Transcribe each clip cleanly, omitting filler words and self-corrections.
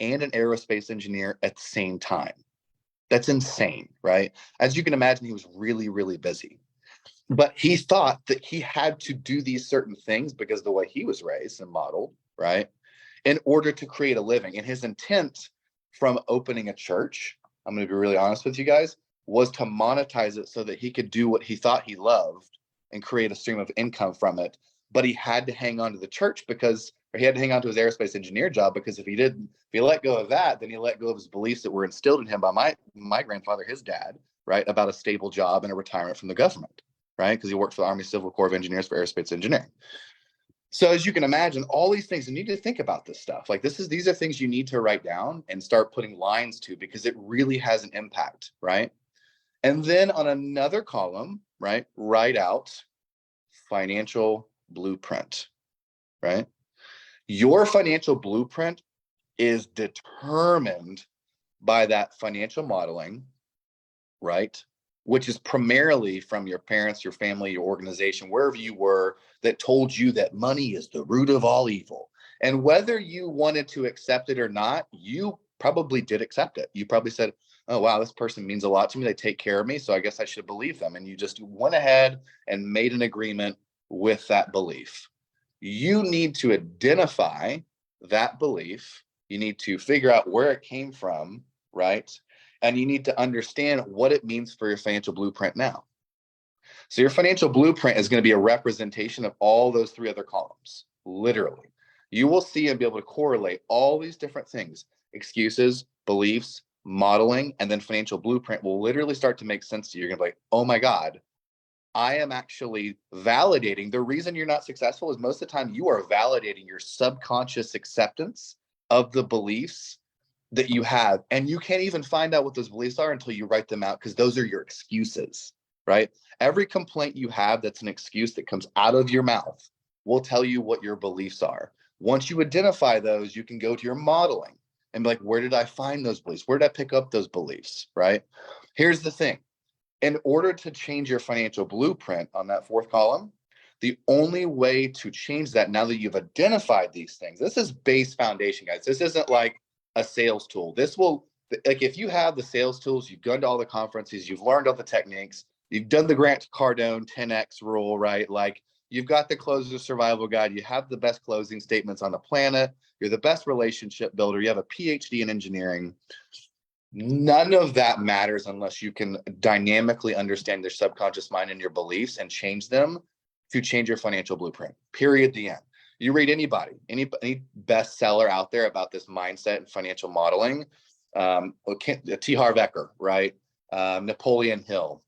and an aerospace engineer at the same time. That's insane, right? As you can imagine, he was really, really busy. But he thought that he had to do these certain things because of the way he was raised and modeled, right? In order to create a living. And his intent from opening a church, I'm going to be really honest with you guys, was to monetize it so that he could do what he thought he loved and create a stream of income from it. But he had to hang on to the church or he had to hang on to his aerospace engineer job, because if he let go of that, then he let go of his beliefs that were instilled in him by my grandfather, his dad, right, about a stable job and a retirement from the government, right? Because he worked for the Army Civil Corps of Engineers for aerospace engineering. So as you can imagine, all these things, you need to think about this stuff. Like these are things you need to write down and start putting lines to, because it really has an impact, right? And then on another column, right, write out financial blueprint, right? Your financial blueprint is determined by that financial modeling, right? Which is primarily from your parents, your family, your organization, wherever you were, that told you that money is the root of all evil. And whether you wanted to accept it or not, you probably did accept it. You probably said, oh, wow, this person means a lot to me. They take care of me, so I guess I should believe them. And you just went ahead and made an agreement with that belief. You need to identify that belief. You need to figure out where it came from, right? And you need to understand what it means for your financial blueprint now. So your financial blueprint is going to be a representation of all those three other columns, literally. You will see and be able to correlate all these different things: excuses, beliefs, modeling, and then financial blueprint will literally start to make sense to you. You're going to be like, oh my God, I am actually validating. The reason you're not successful is most of the time you are validating your subconscious acceptance of the beliefs that you have. And you can't even find out what those beliefs are until you write them out, because those are your excuses, right? Every complaint you have that's an excuse that comes out of your mouth will tell you what your beliefs are. Once you identify those, you can go to your modeling and be like, where did I find those beliefs? Where did I pick up those beliefs, right? Here's the thing. In order to change your financial blueprint on that fourth column, the only way to change that, now that you've identified these things, this is base foundation, guys. This isn't like a sales tool. This will, like, if you have the sales tools, you've gone to all the conferences, you've learned all the techniques, you've done the Grant Cardone 10X rule, right? Like, you've got the closer survival guide, you have the best closing statements on the planet, you're the best relationship builder, you have a PhD in engineering. None of that matters unless you can dynamically understand their subconscious mind and your beliefs and change them to change your financial blueprint. Period. The end. You read any bestseller out there about this mindset and financial modeling, T. Harv Eker, right? Napoleon Hill,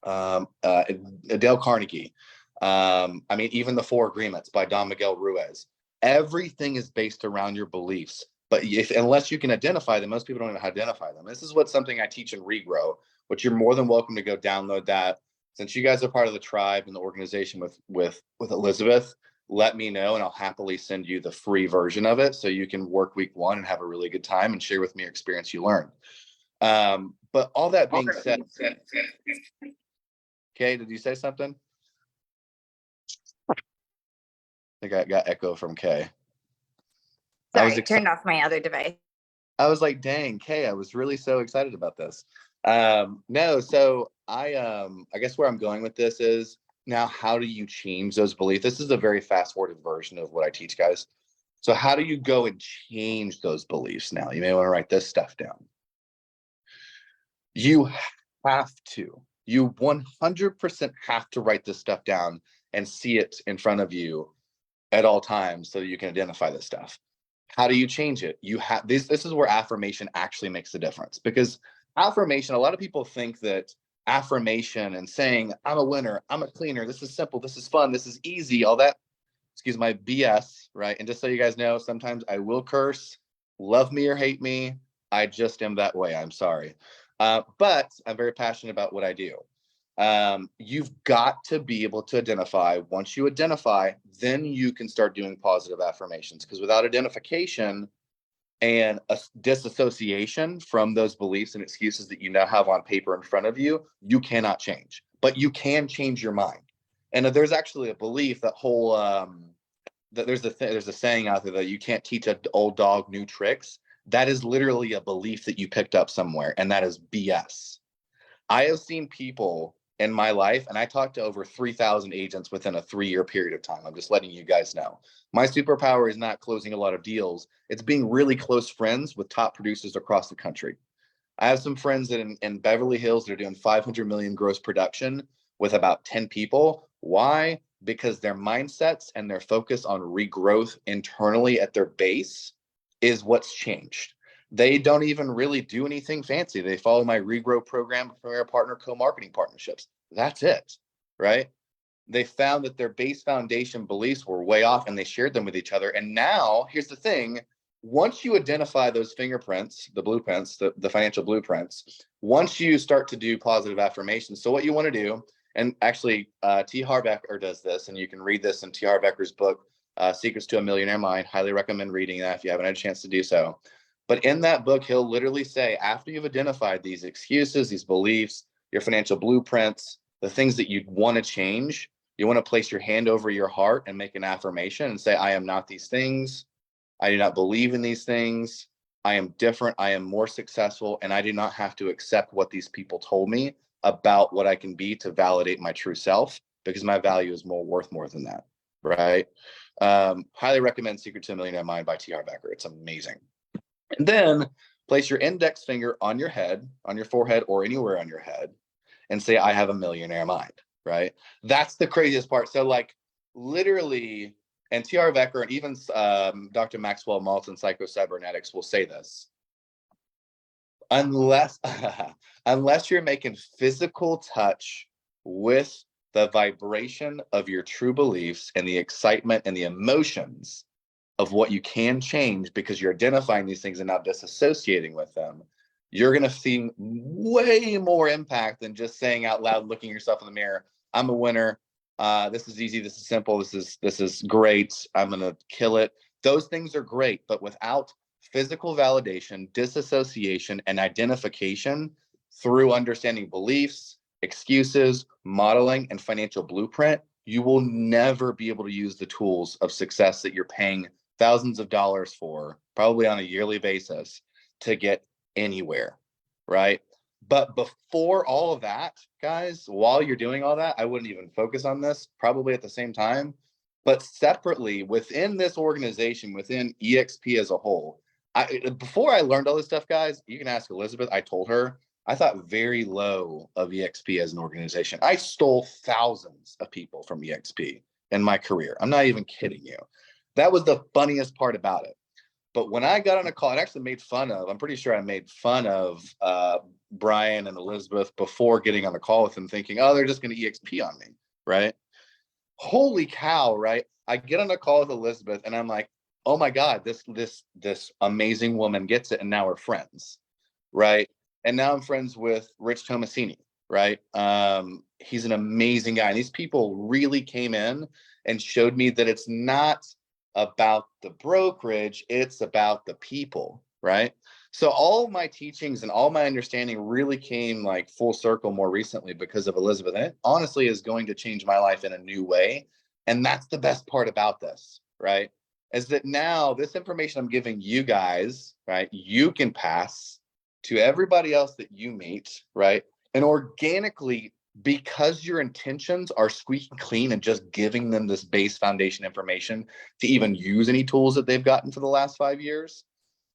Dale Carnegie. Even the Four Agreements by Don Miguel Ruiz. Everything is based around your beliefs. But unless you can identify them, most people don't know how to identify them. This is something I teach in Regrow, which you're more than welcome to go download that. Since you guys are part of the tribe and the organization with Elizabeth, let me know and I'll happily send you the free version of it so you can work week one and have a really good time and share with me your experience you learned. But all that being said, Kay, did you say something? I think I got echo from Kay. Sorry, I turned off my other device. I was like, dang, Kay, I was really so excited about this. No, so I guess where I'm going with this is, now how do you change those beliefs? This is a very fast-forwarded version of what I teach guys. So how do you go and change those beliefs now? You may want to write this stuff down. You 100% have to write this stuff down and see it in front of you at all times so that you can identify this stuff. How do you change it? You have this is where affirmation actually makes a difference, because affirmation, a lot of people think that affirmation and saying, I'm a winner, I'm a cleaner, this is simple, this is fun, this is easy, all that, excuse my BS, right? And just so you guys know, sometimes I will curse, love me or hate me, I just am that way, I'm sorry. But I'm very passionate about what I do. You've got to be able to identify. Once you identify, then you can start doing positive affirmations, because without identification and a disassociation from those beliefs and excuses that you now have on paper in front of you, you cannot change. But you can change your mind. And there's actually a belief, that whole that there's a saying out there that you can't teach an old dog new tricks. That is literally a belief that you picked up somewhere, and that is BS. I have seen people in my life, and I talked to over 3,000 agents within a 3-year period of time. I'm just letting you guys know. My superpower is not closing a lot of deals. It's being really close friends with top producers across the country. I have some friends in Beverly Hills that are doing 500 million gross production with about 10 people. Why? Because their mindsets and their focus on regrowth internally at their base is what's changed. They don't even really do anything fancy. They follow my regrow program from our partner co-marketing partnerships. That's it, right? They found that their base foundation beliefs were way off and they shared them with each other. And now here's the thing. Once you identify those fingerprints, the blueprints, the financial blueprints, once you start to do positive affirmations, so what you want to do, and actually T. Harv Eker does this, and you can read this in T. Harv Eker's book, Secrets to a Millionaire Mind. Highly recommend reading that if you haven't had a chance to do so. But in that book, he'll literally say, after you've identified these excuses, these beliefs, your financial blueprints, the things that you want to change, you want to place your hand over your heart and make an affirmation and say, I am not these things. I do not believe in these things. I am different. I am more successful. And I do not have to accept what these people told me about what I can be to validate my true self, because my value is worth more than that. Right. Highly recommend Secret to a Millionaire Mind by T. Harv Eker. It's amazing. And then place your index finger on your head, on your forehead, or anywhere on your head, and say, I have a millionaire mind. Right. That's the craziest part. So like literally, and T. Harv Eker and even Dr. Maxwell Maltz in Psycho-Cybernetics will say this. Unless you're making physical touch with the vibration of your true beliefs and the excitement and the emotions of what you can change, because you're identifying these things and not disassociating with them, you're going to see way more impact than just saying out loud, looking yourself in the mirror, I'm a winner. This is easy. This is simple. This is great. I'm going to kill it. Those things are great, but without physical validation, disassociation, and identification through understanding beliefs, excuses, modeling, and financial blueprint, you will never be able to use the tools of success that you're paying thousands of dollars for, probably on a yearly basis, to get anywhere, right? But before all of that, guys, while you're doing all that, I wouldn't even focus on this, probably at the same time, but separately within this organization, within EXP as a whole. Before I learned all this stuff, guys, you can ask Elizabeth. I told her I thought very low of EXP as an organization. I stole thousands of people from EXP in my career. I'm not even kidding you. That was the funniest part about it. But when I got on a call, it actually made fun of, I'm pretty sure I made fun of Brian and Elizabeth before getting on the call with them, thinking, oh, they're just going to EXP on me, right? Holy cow, right? I get on a call with Elizabeth and I'm like, oh my God, this amazing woman gets it. And now we're friends, right? And now I'm friends with Rich Tomasini, right? He's an amazing guy. And these people really came in and showed me that it's not about the brokerage, it's about the people, right? So all of my teachings and all my understanding really came like full circle more recently because of Elizabeth. And it honestly is going to change my life in a new way. And that's the best part about this, right? Is that now this information I'm giving you guys, right, you can pass to everybody else that you meet, right? And organically, because your intentions are squeaky clean and just giving them this base foundation information to even use any tools that they've gotten for the last 5 years,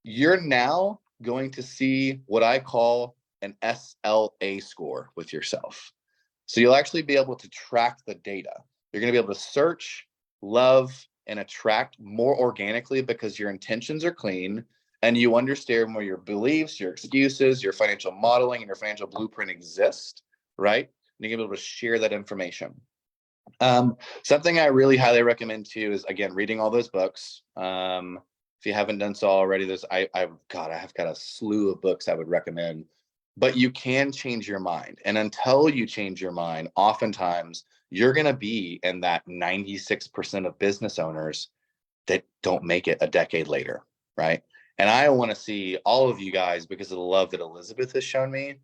you're now going to see what I call an SLA score with yourself. So you'll actually be able to track the data. You're going to be able to search, love, and attract more organically because your intentions are clean and you understand where your beliefs, your excuses, your financial modeling, and your financial blueprint exist, right? And you're able to share that information. Something I really highly recommend too is, again, reading all those books. If you haven't done so already, I've got a slew of books I would recommend. But you can change your mind. And until you change your mind, oftentimes you're going to be in that 96% of business owners that don't make it a decade later, right? And I want to see all of you guys, because of the love that Elizabeth has shown me,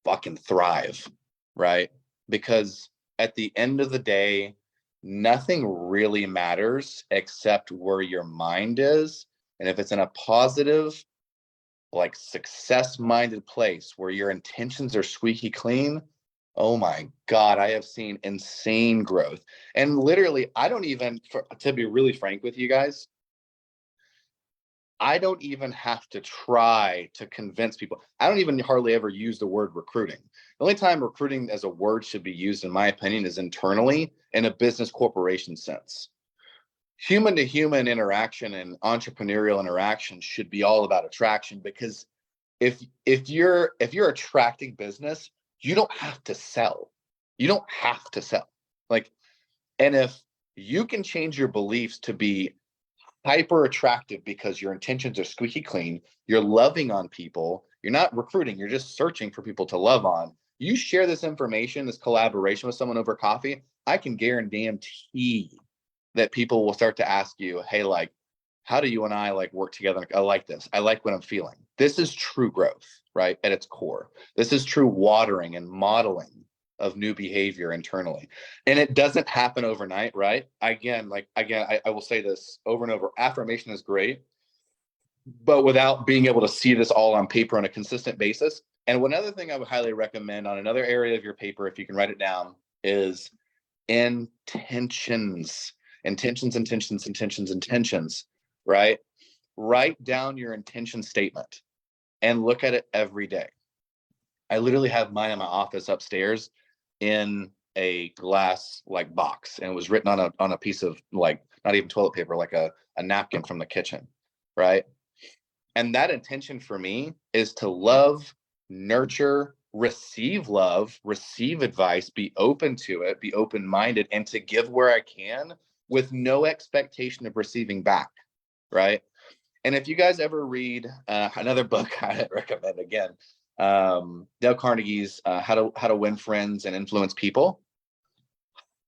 fucking thrive, right? Because at the end of the day, nothing really matters except where your mind is And if it's in a positive, like success-minded place where your intentions are squeaky clean, oh my God, I have seen insane growth. And literally, I don't even, to be really frank with you guys, I don't even have to try to convince people. I don't even hardly ever use the word recruiting. The only time recruiting as a word should be used, in my opinion, is internally in a business corporation sense. Human to human interaction and entrepreneurial interaction should be all about attraction, because if you're attracting business, you don't have to sell. You don't have to sell. Like, and if you can change your beliefs to be hyper attractive because your intentions are squeaky clean, you're loving on people, you're not recruiting, you're just searching for people to love on. You share this information, this collaboration with someone over coffee, I can guarantee that people will start to ask you, hey, like, how do you and I like work together? I like this. I like what I'm feeling. This is true growth, right? At its core. This is true watering and modeling of new behavior internally. And it doesn't happen overnight, right? Again, I will say this over and over. Affirmation is great, but without being able to see this all on paper on a consistent basis. And one other thing I would highly recommend on another area of your paper, if you can write it down, is intentions. Intentions, right? Write down your intention statement and look at it every day. I literally have mine in my office upstairs in a glass like box, and it was written on a piece of, like, not even toilet paper, like a napkin from the kitchen, right? And that intention for me is to love, nurture, receive love, receive advice, be open to it, be open-minded, and to give where I can with no expectation of receiving back, right? And if you guys ever read another book I recommend, again, Dale Carnegie's How to Win Friends and Influence People,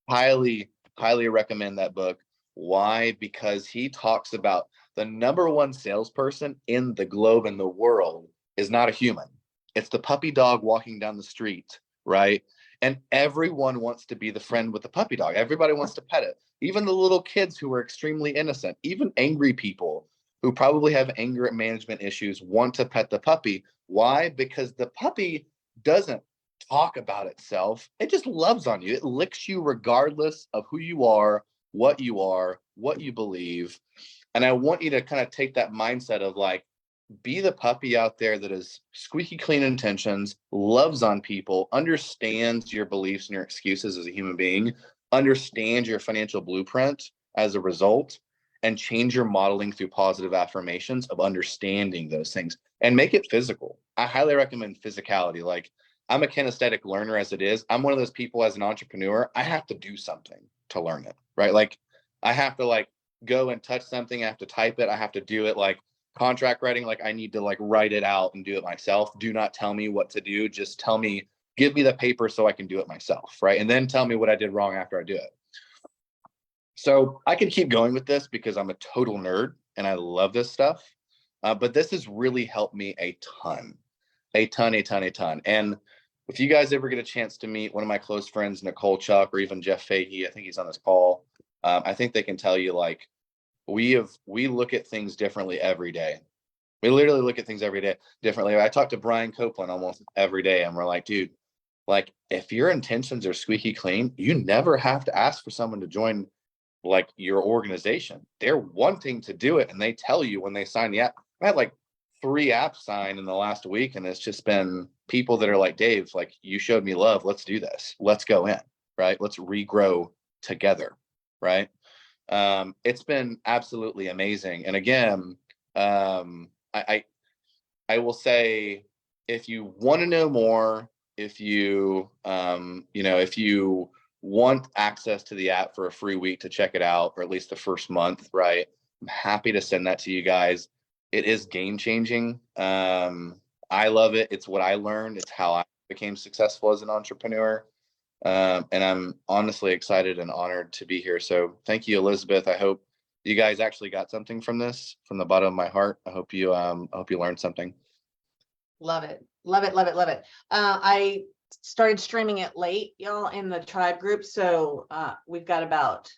highly recommend that book. Why? Because he talks about the number one salesperson in the globe and the world is not a human. It's the puppy dog walking down the street, right? And everyone wants to be the friend with the puppy dog. Everybody wants to pet it. Even the little kids who are extremely innocent, even angry people who probably have anger management issues want to pet the puppy. Why? Because the puppy doesn't talk about itself. It just loves on you. It licks you regardless of who you are, what you believe. And I want you to kind of take that mindset of like, be the puppy out there that is squeaky clean intentions, loves on people, understands your beliefs and your excuses as a human being, understands your financial blueprint as a result, and change your modeling through positive affirmations of understanding those things and make it physical. I highly recommend physicality. Like, I'm a kinesthetic learner as it is. I'm one of those people as an entrepreneur, I have to do something to learn it, right? Like, I have to like go and touch something. I have to type it. I have to do it. Like contract writing, like I need to like write it out and do it myself. Do not tell me what to do. Just tell me, give me the paper so I can do it myself, right? And then tell me what I did wrong after I do it. So I can keep going with this because I'm a total nerd and I love this stuff. But this has really helped me a ton. And if you guys ever get a chance to meet one of my close friends, Nicole Chuck, or even Jeff Fahey, I think he's on this call. I think they can tell you, like, we look at things differently every day. We literally look at things every day differently. I talk to Brian Copeland almost every day, and we're like, dude, like, if your intentions are squeaky clean, you never have to ask for someone to join like your organization. They're wanting to do it, and they tell you when they sign the app. I had like 3 apps signed in the last week, and it's just been people that are like, Dave, like, you showed me love. Let's do this. Let's go in, right? Let's regrow together, right? It's been absolutely amazing. And again, I will say, if you want to know more, if you if you want access to the app for a free week to check it out, or at least the first month, right? I'm happy to send that to you guys. It is game changing. I love it. It's what I learned. It's how I became successful as an entrepreneur. And I'm honestly excited and honored to be here. So thank you, Elizabeth. I hope you guys actually got something from this from the bottom of my heart. I hope you learned something. Love it. Love it. Love it. Love it. I started streaming it late, y'all, in the tribe group. So we've got about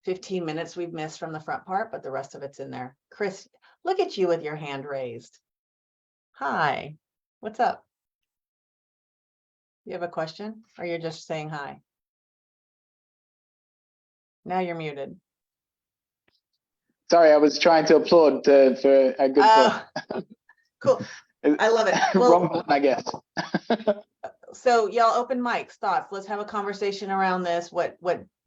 15 minutes we've missed from the front part, but the rest of it's in there. Chris, Look at you with your hand raised. Hi, what's up? You have a question or you're just saying hi? Now you're muted. Sorry, I was trying to applaud for a good point. Cool. I love it. Wrong button, I guess. So y'all open mics, thoughts. Let's have a conversation around this. What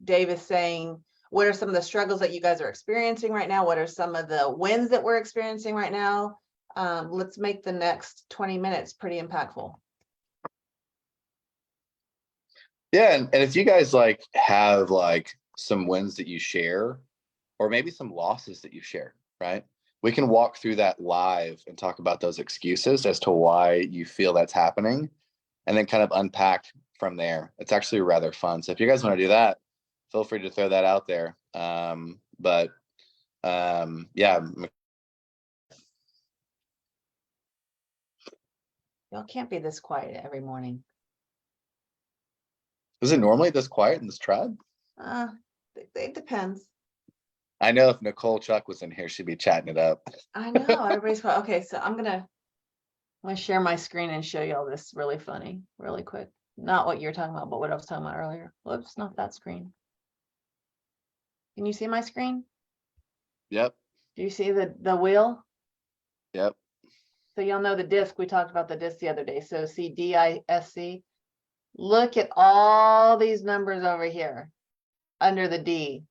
Dave is saying. What are some of the struggles that you guys are experiencing right now? What are some of the wins that we're experiencing right now? Let's make the next 20 minutes pretty impactful. Yeah, and if you guys like have like some wins that you share, or maybe some losses that you share, right? We can walk through that live and talk about those excuses as to why you feel that's happening, and then kind of unpack from there. It's actually rather fun. So if you guys want to do that, feel free to throw that out there. Yeah. Y'all can't be this quiet every morning. Is it normally this quiet in this tribe? It depends. I know if Nicole Chuck was in here, she'd be chatting it up. I know everybody's quiet. Okay, so I'm gonna share my screen and show y'all this really funny, really quick. Not what you're talking about, but what I was talking about earlier. Whoops, not that screen. Can you see my screen? Yep. Do you see the wheel? Yep. So y'all know the disc. We talked about the disc the other day. So see DISC. Look at all these numbers over here under the D.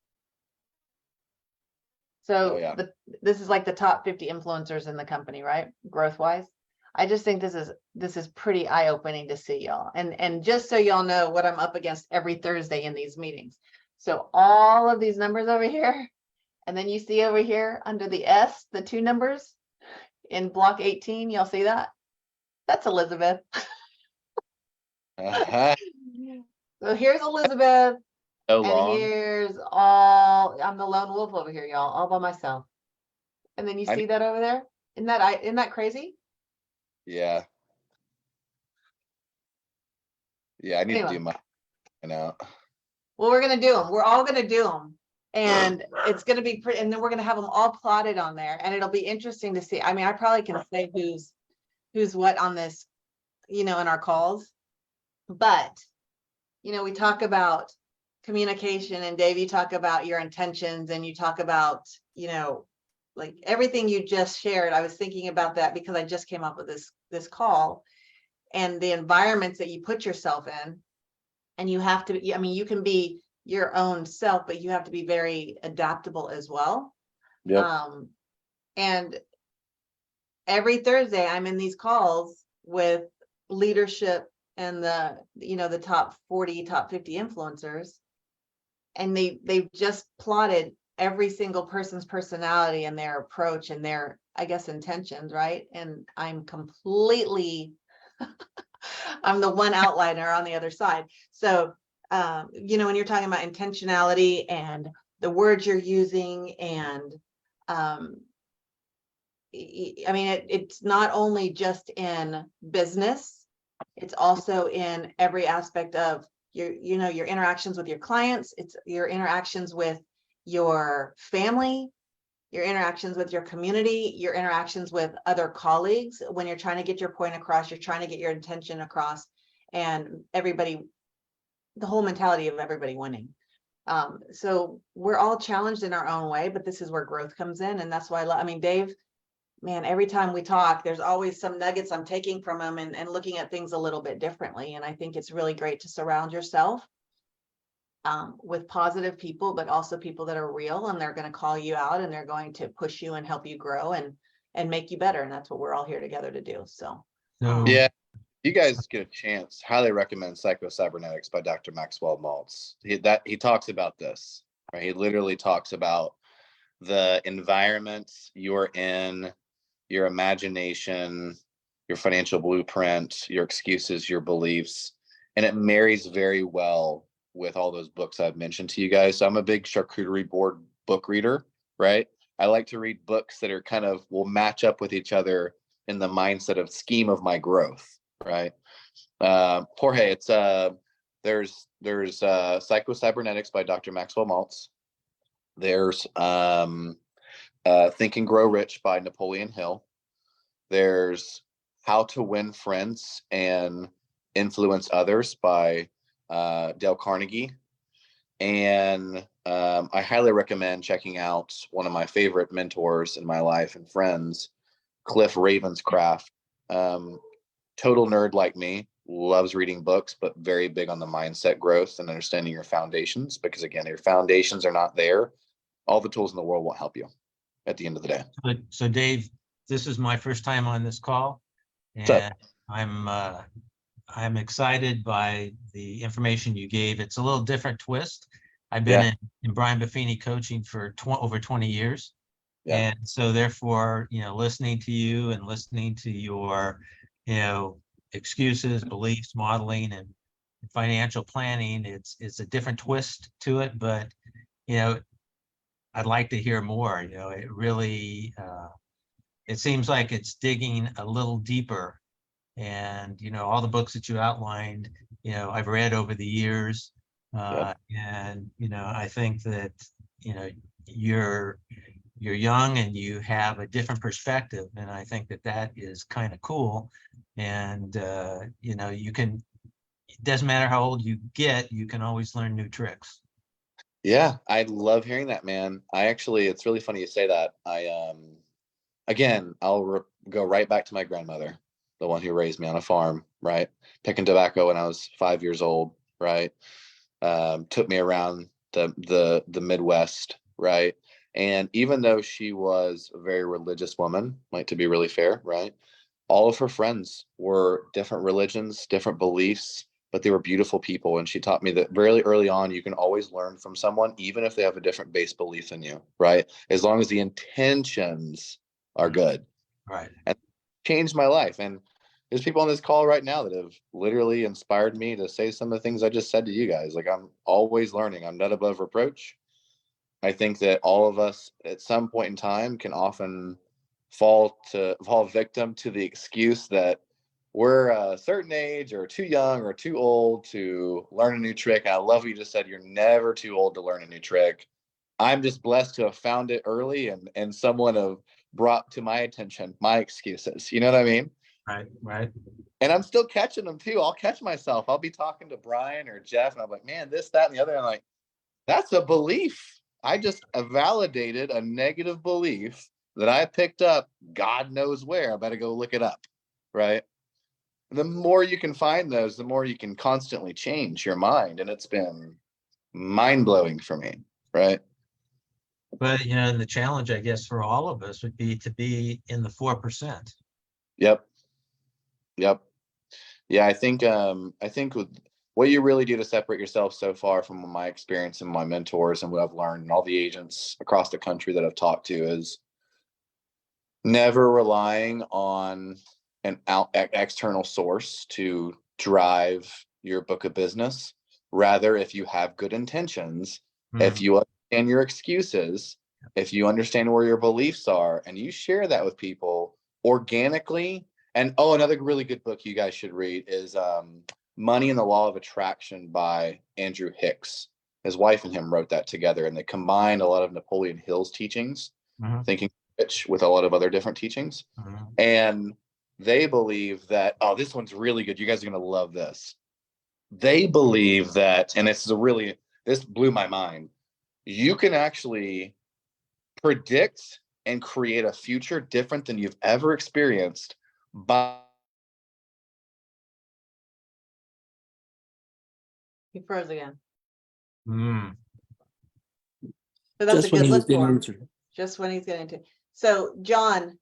So Oh, yeah. this is like the top 50 influencers in the company, right? Growth wise. I just think this is pretty eye-opening to see, y'all. And just so y'all know what I'm up against every Thursday in these meetings. So all of these numbers over here, and then you see over here under the S, the 2 numbers in block 18, y'all see that? That's Elizabeth. Uh-huh. So here's Elizabeth. So And long. here's I'm the lone wolf over here, y'all, all by myself. And then you see that over there? Isn't that crazy? Yeah. Yeah, I need to do Anyway. my, Well, we're gonna do them. We're all gonna do them. And it's gonna be pretty, and then we're gonna have them all plotted on there, and it'll be interesting to see. I mean, I probably can say who's what on this, in our calls. But we talk about communication, and Dave, you talk about your intentions, and you talk about, like everything you just shared. I was thinking about that because I just came up with this call, and the environments that you put yourself in, and you have to, I mean, you can be your own self, but you have to be very adaptable as well. Yep. And every Thursday I'm in these calls with leadership and the top 40, top 50 influencers. And they've just plotted every single person's personality and their approach and their, I guess, intentions, right? And I'm completely, I'm the one outliner on the other side. So, when you're talking about intentionality and the words you're using, and I mean, it's not only just in business, it's also in every aspect of your interactions with your clients. It's your interactions with your family, your interactions with your community, your interactions with other colleagues. When you're trying to get your point across, you're trying to get your intention across, and everybody, the whole mentality of everybody winning. So we're all challenged in our own way, but this is where growth comes in. And that's why I mean, Dave, man, every time we talk, there's always some nuggets I'm taking from him and looking at things a little bit differently. And I think it's really great to surround yourself with positive people, but also people that are real, and they're going to call you out, and they're going to push you and help you grow and make you better. And that's what we're all here together to do. So yeah, you guys get a chance, highly recommend Psycho-Cybernetics by Dr. Maxwell Maltz. He talks about this, right? He literally talks about the environment you're in, your imagination, your financial blueprint, your excuses, your beliefs, and it marries very well with all those books I've mentioned to you guys. So I'm a big charcuterie board book reader, right? I like to read books that are kind of will match up with each other in the mindset of scheme of my growth, right? Jorge, it's there's Psycho-Cybernetics by Dr. Maxwell Maltz. There's Think and Grow Rich by Napoleon Hill. There's How to Win Friends and Influence Others by Dale Carnegie. And I highly recommend checking out one of my favorite mentors in my life and friends, Cliff Ravenscraft. Total nerd like me, loves reading books, but very big on the mindset growth and understanding your foundations. Because again, your foundations are not there, all the tools in the world won't help you at the end of the day. So Dave, this is my first time on this call, What's up? and I'm excited by the information you gave. It's a little different twist. I've been in Brian Buffini coaching for over 20 years. Yeah. And so therefore, listening to you and listening to your, excuses, beliefs, modeling, and financial planning, it's a different twist to it, but, I'd like to hear more. It really, it seems like it's digging a little deeper. And, all the books that you outlined, I've read over the years. And, I think that, you're young and you have a different perspective. And I think that is kind of cool. And, you can, it doesn't matter how old you get, you can always learn new tricks. Yeah, I love hearing that, man. It's really funny you say that. Again, I'll go right back to my grandmother, the one who raised me on a farm, right? Picking tobacco when I was 5 years old, right? Took me around the Midwest, right? And even though she was a very religious woman, like, to be really fair, right? All of her friends were different religions, different beliefs, but they were beautiful people. And she taught me that really early on, you can always learn from someone, even if they have a different base belief than you, right? As long as the intentions are good. Right. And changed my life. And there's people on this call right now that have literally inspired me to say some of the things I just said to you guys. Like, I'm always learning. I'm not above reproach. I think that all of us at some point in time can often fall victim to the excuse that we're a certain age or too young or too old to learn a new trick. And I love what you just said. You're never too old to learn a new trick. I'm just blessed to have found it early and someone have brought to my attention my excuses. You know what I mean? Right. And I'm still catching them too. I'll catch myself. I'll be talking to Brian or Jeff and I'm like, man, this, that, and the other. And I'm like, that's a belief. I just validated a negative belief that I picked up God knows where. I better go look it up, right? The more you can find those, the more you can constantly change your mind. And it's been mind-blowing for me, right? But, and the challenge, I guess, for all of us would be to be in the 4%. Yep. Yeah, I think with what you really do to separate yourself so far from my experience and my mentors and what I've learned and all the agents across the country that I've talked to is never relying on an external source to drive your book of business. Rather, if you have good intentions, if you understand your excuses, if you understand where your beliefs are, and you share that with people organically. And another really good book you guys should read is Money and the Law of Attraction by Andrew Hicks. His wife and him wrote that together, and they combined a lot of Napoleon Hill's teachings, Thinking Rich, with a lot of other different teachings. And they believe that, this one's really good. You guys are going to love this. They believe that, and this blew my mind. You can actually predict and create a future different than you've ever experienced by. He froze again. Mm. So that's Just a when good he was look for getting him. into it. Just when he's getting to. So John,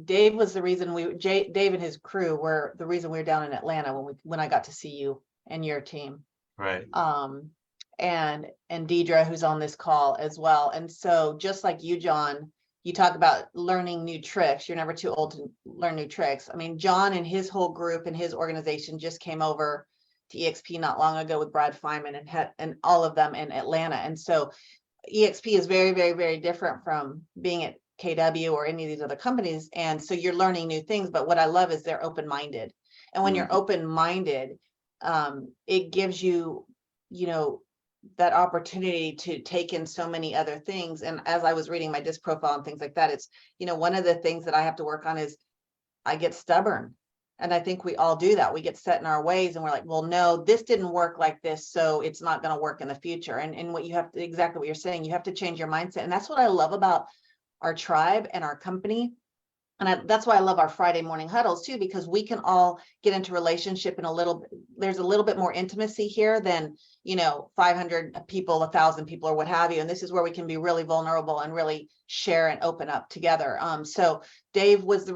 Dave was the reason Dave and his crew were the reason we were down in Atlanta when I got to see you and your team. Right. And Deidre, who's on this call as well. And so just like you, John, you talk about learning new tricks. You're never too old to learn new tricks. I mean, John and his whole group and his organization just came over to EXP not long ago with Brad Feynman and all of them in Atlanta. And so EXP is very, very, very different from being at KW or any of these other companies. And so you're learning new things. But what I love is they're open-minded. And when you're open-minded, it gives you, that opportunity to take in so many other things. And as I was reading my disc profile and things like that, it's, one of the things that I have to work on is I get stubborn. And I think we all do that. We get set in our ways and we're like, well, no, this didn't work like this, so it's not going to work in the future. And what you have to, exactly what you're saying, you have to change your mindset. And that's what I love about our tribe and our company. And that's why I love our Friday morning huddles too, because we can all get into relationship in there's a little bit more intimacy here than, 500 people, 1,000 people, or what have you. And this is where we can be really vulnerable and really share and open up together. So Dave was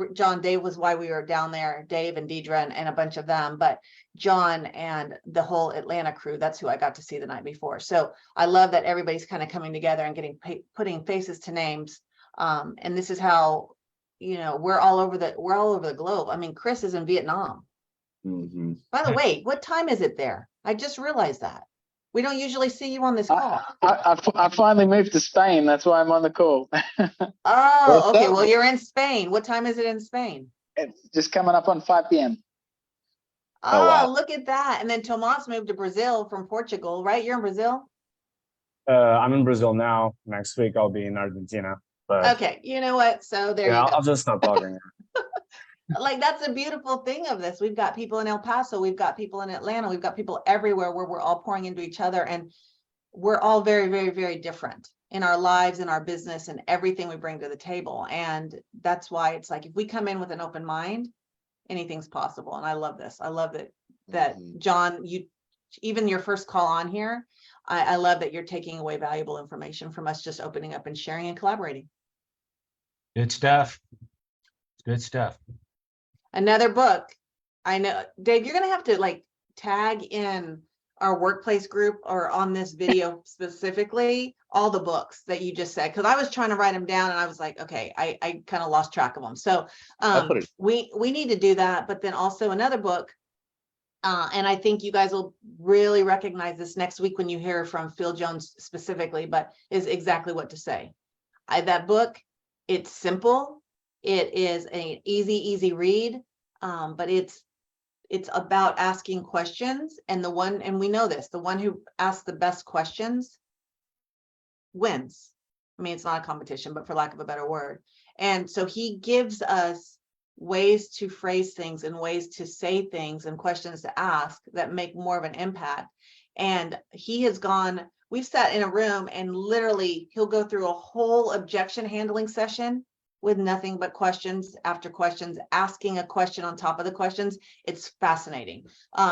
why we were down there, Dave and Deidre and a bunch of them, but John and the whole Atlanta crew, that's who I got to see the night before. So I love that everybody's kind of coming together and putting faces to names. And this is how, we're all over the globe. I mean, Chris is in Vietnam. Mm-hmm. By the way, what time is it there? I just realized that. We don't usually see you on this call. I finally moved to Spain. That's why I'm on the call. Oh, okay. Well, you're in Spain. What time is it in Spain? It's just coming up on 5 p.m. Oh, wow. Look at that. And then Tomas moved to Brazil from Portugal, right? You're in Brazil? I'm in Brazil now. Next week I'll be in Argentina. But okay, you know what? So there you go. I'll just stop talking. Like, that's a beautiful thing of this. We've got people in El Paso, we've got people in Atlanta, we've got people everywhere where we're all pouring into each other, and we're all very, very, very different in our lives and our business and everything we bring to the table. And that's why it's like, if we come in with an open mind, anything's possible. And I love this. I love that John, even your first call on here, I love that you're taking away valuable information from us, just opening up and sharing and collaborating. Good stuff. Good stuff. Another book. I know, Dave, you're going to have to tag in our workplace group or on this video specifically, all the books that you just said, because I was trying to write them down and I was like, okay, I kind of lost track of them. So we need to do that. But then also another book, and I think you guys will really recognize this next week when you hear from Phil Jones specifically, but is Exactly What to Say. That book, it's simple. It is an easy read, but it's about asking questions. And we know this, the one who asks the best questions wins. I mean, it's not a competition, but for lack of a better word. And so he gives us ways to phrase things and ways to say things and questions to ask that make more of an impact. And we've sat in a room and literally he'll go through a whole objection handling session with nothing but questions after questions, asking a question on top of the questions. It's fascinating.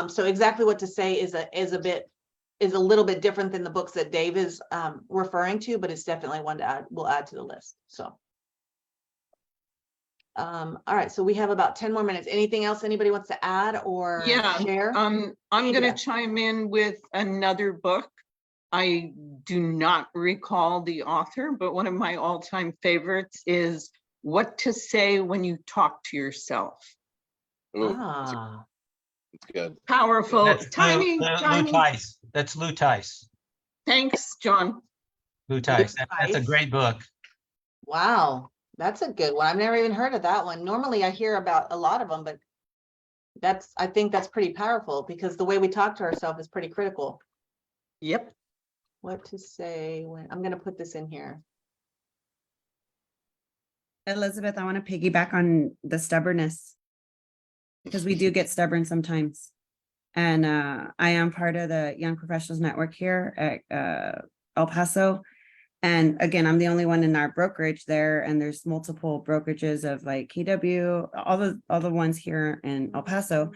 So Exactly What to Say is a little bit different than the books that Dave is referring to, but it's definitely one we'll add to the list. So. All right, so we have about 10 more minutes. Anything else anybody wants to add or share? I'm going to chime in with another book. I do not recall the author, but one of my all-time favorites is What to Say When You Talk to Yourself. Ooh, that's good. Powerful. That's tiny. Lou Tice. That's Lou Tice. Thanks, John. Lou Tice. That's a great book. Wow. That's a good one. I've never even heard of that one. Normally I hear about a lot of them, but I think that's pretty powerful because the way we talk to ourselves is pretty critical. Yep. What to say when I'm going to put this in here. Elizabeth, I want to piggyback on the stubbornness because we do get stubborn sometimes. And I am part of the Young Professionals Network here at El Paso. And again, I'm the only one in our brokerage there, and there's multiple brokerages of like KW, all the ones here in El Paso.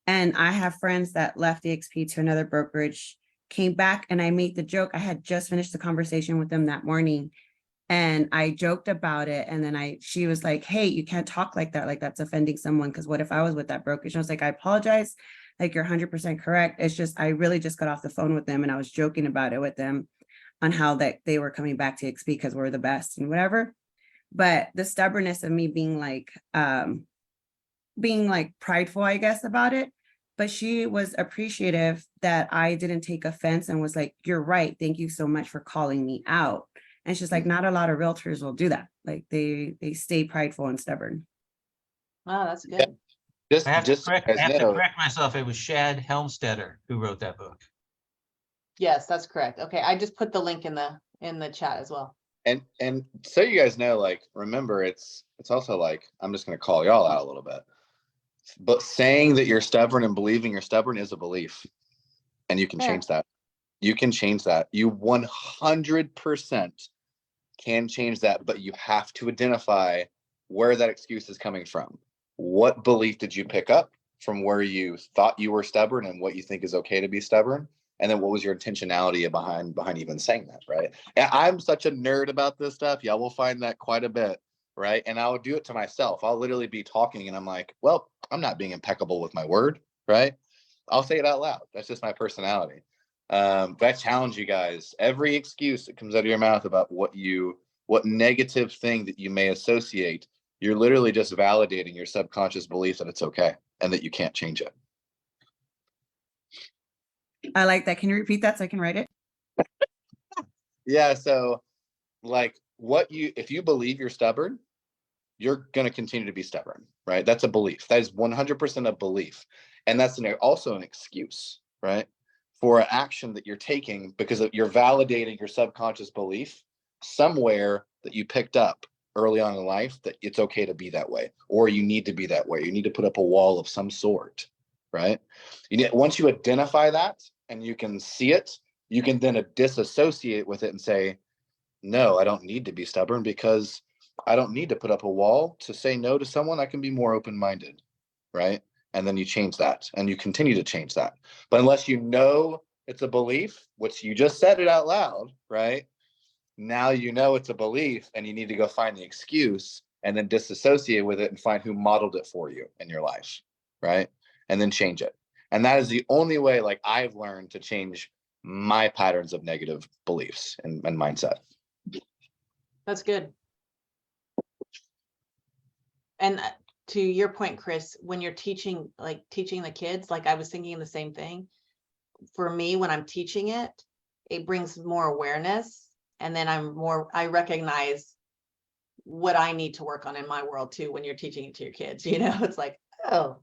And I have friends that left the XP to another brokerage, came back, and I made the joke. I had just finished the conversation with them that morning, and I joked about it. And then she was like, "Hey, you can't talk like that. Like that's offending someone. Because what if I was with that brokerage?" And I was like, "I apologize. Like you're 100% correct. It's just I really just got off the phone with them, and I was joking about it with them." On how that they were coming back to XP because we're the best and whatever. But the stubbornness of me being like prideful, I guess, about it. But she was appreciative that I didn't take offense and was like, "You're right. Thank you so much for calling me out." And she's like, not a lot of realtors will do that. Like they stay prideful and stubborn. Wow, that's good. I have to correct myself. It was Shad Helmstetter who wrote that book. Yes, that's correct. Okay, I just put the link in the chat as well. And so you guys know, like, remember, it's also like, I'm just going to call y'all out a little bit, but saying that you're stubborn and believing you're stubborn is a belief, and you can change that. You can change that. You 100% can change that, but you have to identify where that excuse is coming from. What belief did you pick up from where you thought you were stubborn and what you think is okay to be stubborn? And then what was your intentionality behind even saying that, right? And I'm such a nerd about this stuff. Y'all will find that quite a bit, right? And I'll do it to myself. I'll literally be talking and I'm like, well, I'm not being impeccable with my word, right? I'll say it out loud. That's just my personality. But I challenge you guys, every excuse that comes out of your mouth about what negative thing that you may associate, you're literally just validating your subconscious belief that it's okay and that you can't change it. I like that. Can you repeat that so I can write it? Yeah. So like if you believe you're stubborn, you're going to continue to be stubborn, right? That's a belief. That is 100% a belief. And that's also an excuse, right? For an action that you're taking because you're validating your subconscious belief somewhere that you picked up early on in life that it's okay to be that way, or you need to be that way. You need to put up a wall of some sort, right? Once you identify that and you can see it, you can then disassociate with it and say, no, I don't need to be stubborn because I don't need to put up a wall to say no to someone. I can be more open-minded, right? And then you change that and you continue to change that. But unless you know it's a belief, which you just said it out loud, right? Now you know it's a belief and you need to go find the excuse and then disassociate with it and find who modeled it for you in your life, right? And then change it. And that is the only way, like, I've learned to change my patterns of negative beliefs and mindset. That's good. And to your point, Chris, when you're teaching the kids, like I was thinking the same thing. For me, when I'm teaching it, it brings more awareness. And then I recognize what I need to work on in my world too, when you're teaching it to your kids, it's like, oh,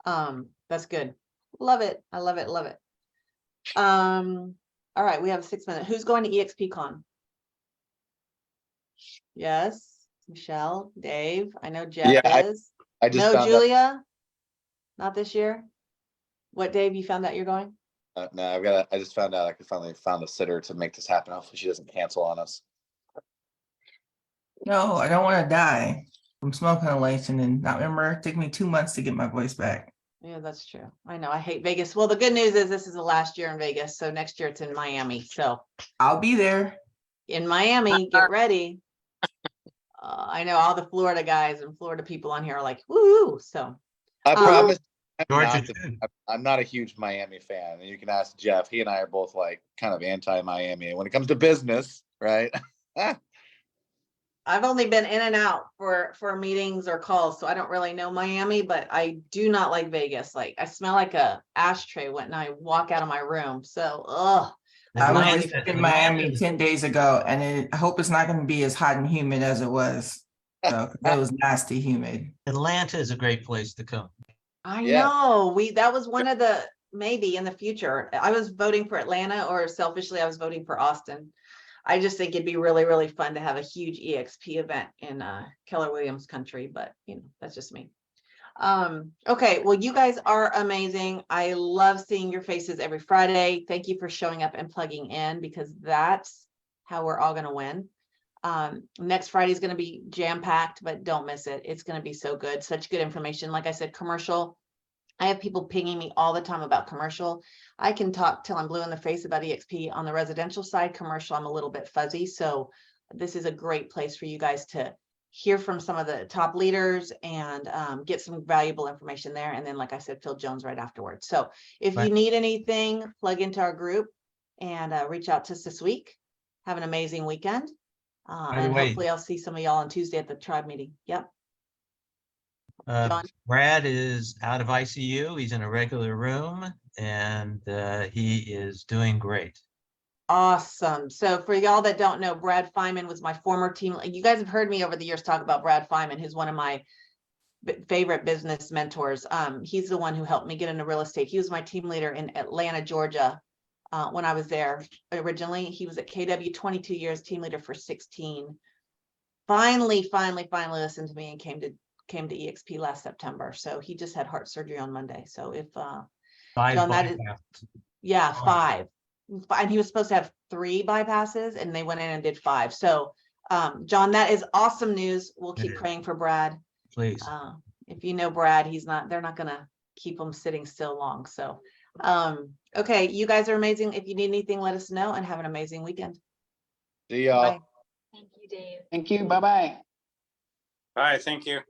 that's good. Love it. I love it. Love it. All right. We have 6 minutes. Who's going to EXPCon? Yes. Michelle, Dave. I know Jeff is. I just no, found Julia. Not this year. What, Dave? You found out you're going? No, I just found out I could finally found a sitter to make this happen. Hopefully she doesn't cancel on us. No, I don't want to die from smoke inhalation and not remember. It took me 2 months to get my voice back. Yeah, that's true. I know. I hate Vegas. Well, the good news is this is the last year in Vegas. So next year it's in Miami. So I'll be there. In Miami, get ready. I know all the Florida guys and Florida people on here are like, woo. So I promise I'm not a huge Miami fan. And you can ask Jeff. He and I are both like kind of anti-Miami when it comes to business, right? I've only been in and out for meetings or calls, so I don't really know Miami, but I do not like Vegas. Like I smell like a ashtray when I walk out of my room. So I was just in Miami 10 days ago, and I hope it's not going to be as hot and humid as it was. So that was nasty humid. Atlanta is a great place to come. I know. That was one of the maybe in the future. I was voting for Atlanta, or selfishly, I was voting for Austin. I just think it'd be really, really fun to have a huge EXP event in Keller Williams country, but that's just me. Okay, well, you guys are amazing. I love seeing your faces every Friday. Thank you for showing up and plugging in, because that's how we're all going to win. Next Friday is going to be jam-packed, but don't miss it. It's going to be so good. Such good information. Like I said, commercial. I have people pinging me all the time about commercial. I can talk till I'm blue in the face about EXP. On the residential side, commercial, I'm a little bit fuzzy. So this is a great place for you guys to hear from some of the top leaders and get some valuable information there. And then, like I said, Phil Jones right afterwards. So if you need anything, plug into our group and reach out to us this week. Have an amazing weekend. And hopefully I'll see some of y'all on Tuesday at the tribe meeting. Yep. Brad is out of ICU. He's in a regular room and he is doing great. Awesome. So for y'all that don't know, Brad Feynman was my former team. You guys have heard me over the years talk about Brad Feynman, who's one of my favorite business mentors. He's the one who helped me get into real estate. He was my team leader in Atlanta, Georgia, when I was there originally. He was at KW 22 years, team leader for 16. Finally listened to me and came to EXP last September. So he just had heart surgery on Monday. So if Five John, that is, bypass. yeah, Wow. 5. And he was supposed to have 3 bypasses and they went in and did 5. So John, that is awesome news. We'll keep is. praying for Brad. Please. If you know Brad, they're not gonna keep him sitting still long. So okay, you guys are amazing. If you need anything, let us know, and have an amazing weekend. See y'all. Bye. Thank you, Dave. Thank you. Bye-bye. Bye, thank you.